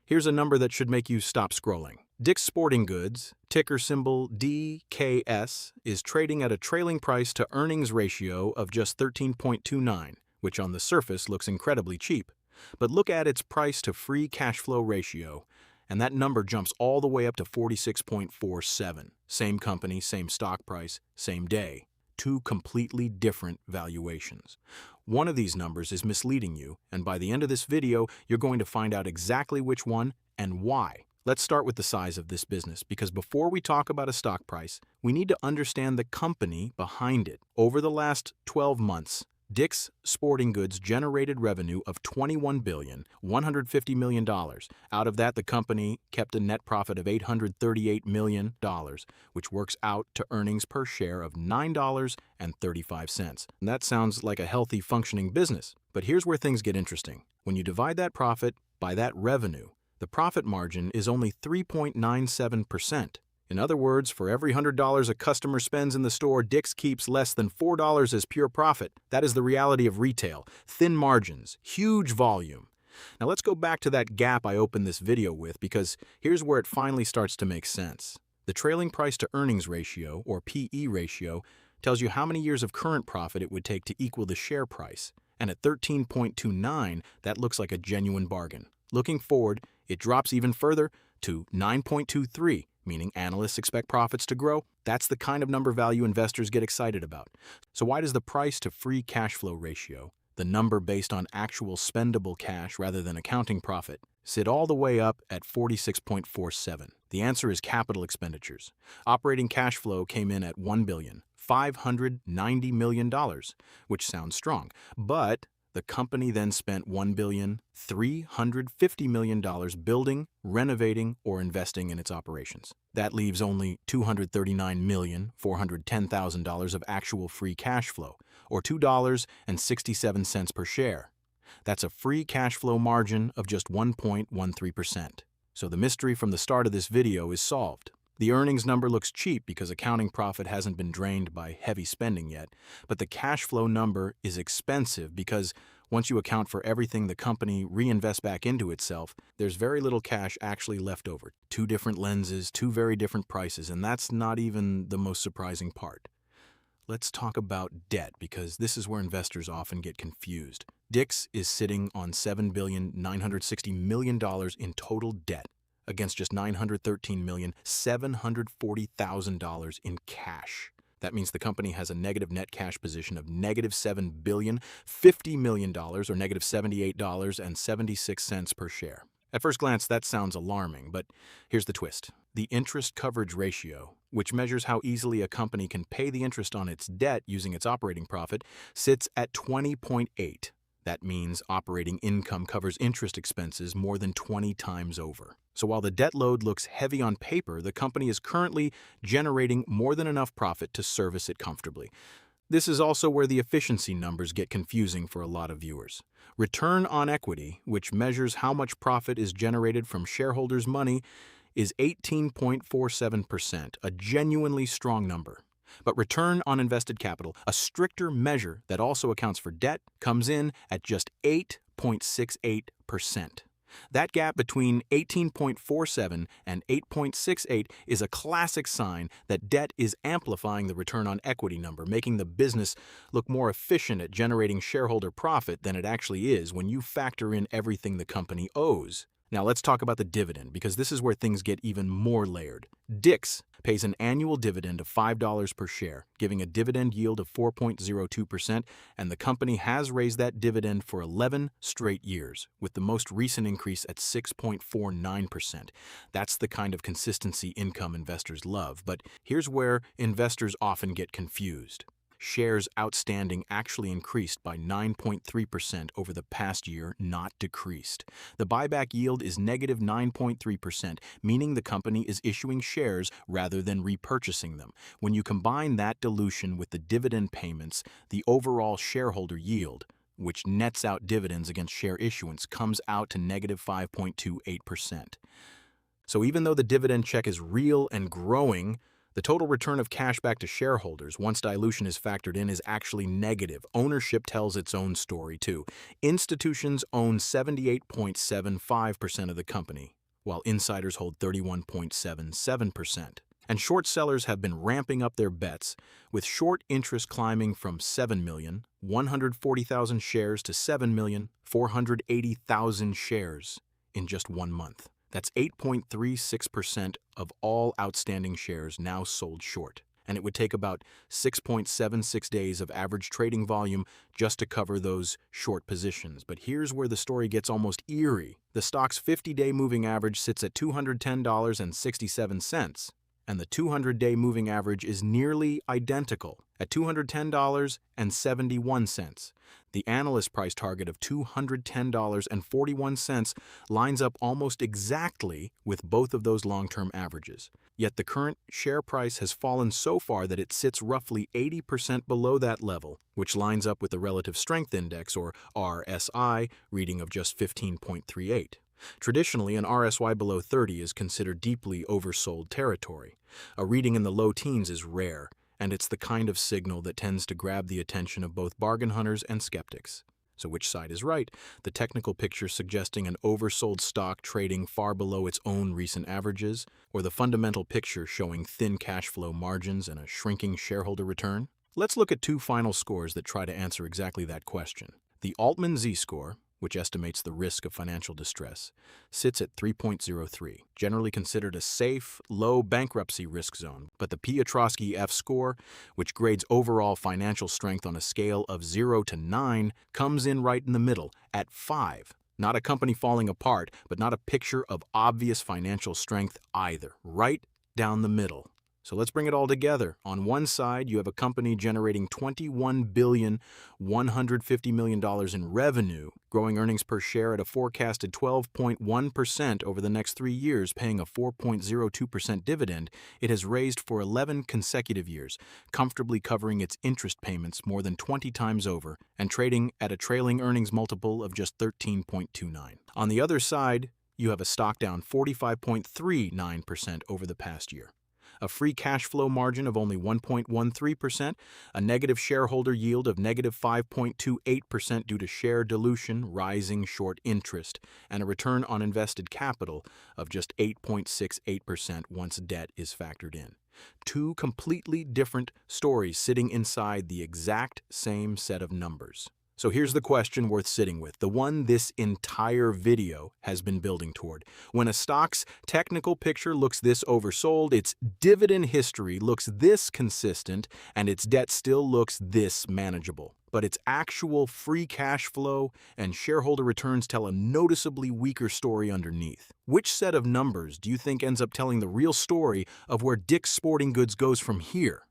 Here's a number that should make you stop scrolling. Dick's Sporting Goods, ticker symbol DKS, is trading at a trailing price to earnings ratio of just 13.29, which on the surface looks incredibly cheap. But look at its price to free cash flow ratio, and that number jumps all the way up to 46.47. Same company, same stock price, same day. Two completely different valuations. One of these numbers is misleading you, and by the end of this video, you're going to find out exactly which one and why. Let's start with the size of this business, because before we talk about a stock price, we need to understand the company behind it. Over the last 12 months, Dick's Sporting Goods generated revenue of $21,150 million. Out of that, the company kept a net profit of $838 million, which works out to earnings per share of $9.35. And that sounds like a healthy, functioning business. But here's where things get interesting. When you divide that profit by that revenue, the profit margin is only 3.97%. In other words, for every $100 a customer spends in the store, Dick's keeps less than $4 as pure profit. That is the reality of retail. Thin margins, huge volume. Now let's go back to that gap I opened this video with, because here's where it finally starts to make sense. The trailing price to earnings ratio, or PE ratio, tells you how many years of current profit it would take to equal the share price. And at 13.29, that looks like a genuine bargain. Looking forward, it drops even further to 9.23. Meaning analysts expect profits to grow. That's the kind of number value investors get excited about. So why does the price to free cash flow ratio, the number based on actual spendable cash rather than accounting profit, sit all the way up at 46.47? The answer is capital expenditures. Operating cash flow came in at $1,590 million, which sounds strong, but the company then spent $1,350 million building, renovating, or investing in its operations. That leaves only $239,410,000 of actual free cash flow, or $2.67 per share. That's a free cash flow margin of just 1.13%. So the mystery from the start of this video is solved. The earnings number looks cheap because accounting profit hasn't been drained by heavy spending yet, but the cash flow number is expensive because once you account for everything the company reinvests back into itself, there's very little cash actually left over. Two different lenses, two very different prices, and that's not even the most surprising part. Let's talk about debt, because this is where investors often get confused. Dick's is sitting on $7,960 million in total debt, against just $913,740,000 in cash. That means the company has a negative net cash position of negative $7,050 million, or negative $78.76 per share. At first glance, that sounds alarming, but here's the twist. The interest coverage ratio, which measures how easily a company can pay the interest on its debt using its operating profit, sits at 20.8. That means operating income covers interest expenses more than 20 times over. So while the debt load looks heavy on paper, the company is currently generating more than enough profit to service it comfortably. This is also where the efficiency numbers get confusing for a lot of viewers. Return on equity, which measures how much profit is generated from shareholders' money, is 18.47%, a genuinely strong number. But return on invested capital, a stricter measure that also accounts for debt, comes in at just 8.68%. That gap between 18.47 and 8.68 is a classic sign that debt is amplifying the return on equity number, making the business look more efficient at generating shareholder profit than it actually is when you factor in everything the company owes. Now let's talk about the dividend, because this is where things get even more layered. Dick's pays an annual dividend of $5 per share, giving a dividend yield of 4.02%, and the company has raised that dividend for 11 straight years, with the most recent increase at 6.49%. That's the kind of consistency income investors love, but here's where investors often get confused. Shares outstanding actually increased by 9.3% over the past year, not decreased. The buyback yield is negative 9.3%, meaning the company is issuing shares rather than repurchasing them. When you combine that dilution with the dividend payments, the overall shareholder yield, which nets out dividends against share issuance, comes out to negative 5.28%. So even though the dividend check is real and growing, the total return of cash back to shareholders, once dilution is factored in, is actually negative. Ownership tells its own story, too. Institutions own 78.75% of the company, while insiders hold 31.77%. And short sellers have been ramping up their bets, with short interest climbing from 7,140,000 shares to 7,480,000 shares in just 1 month. That's 8.36% of all outstanding shares now sold short. And it would take about 6.76 days of average trading volume just to cover those short positions. But here's where the story gets almost eerie. The stock's 50-day moving average sits at $210.67, and the 200-day moving average is nearly identical at $210.71. The analyst price target of $210.41 lines up almost exactly with both of those long-term averages. Yet the current share price has fallen so far that it sits roughly 80% below that level, which lines up with the Relative Strength Index, or RSI, reading of just 15.38. Traditionally, an RSI below 30 is considered deeply oversold territory. A reading in the low teens is rare, and it's the kind of signal that tends to grab the attention of both bargain hunters and skeptics. So which side is right? The technical picture suggesting an oversold stock trading far below its own recent averages, or the fundamental picture showing thin cash flow margins and a shrinking shareholder return? Let's look at 2 final scores that try to answer exactly that question. The Altman Z-score, which estimates the risk of financial distress, sits at 3.03, generally considered a safe, low bankruptcy risk zone. But the Piotroski F-score, which grades overall financial strength on a scale of 0 to 9, comes in right in the middle, at 5. Not a company falling apart, but not a picture of obvious financial strength either. Right down the middle. So let's bring it all together. On one side, you have a company generating $21.15 billion in revenue, growing earnings per share at a forecasted 12.1% over the next 3 years, paying a 4.02% dividend it has raised for 11 consecutive years, comfortably covering its interest payments more than 20 times over, and trading at a trailing earnings multiple of just 13.29. On the other side, you have a stock down 45.39% over the past year, a free cash flow margin of only 1.13%, a negative shareholder yield of negative 5.28% due to share dilution, rising short interest, and a return on invested capital of just 8.68% once debt is factored in. 2 completely different stories sitting inside the exact same set of numbers. So here's the question worth sitting with, the one this entire video has been building toward. When a stock's technical picture looks this oversold, its dividend history looks this consistent, and its debt still looks this manageable, but its actual free cash flow and shareholder returns tell a noticeably weaker story underneath. Which set of numbers do you think ends up telling the real story of where Dick's Sporting Goods goes from here?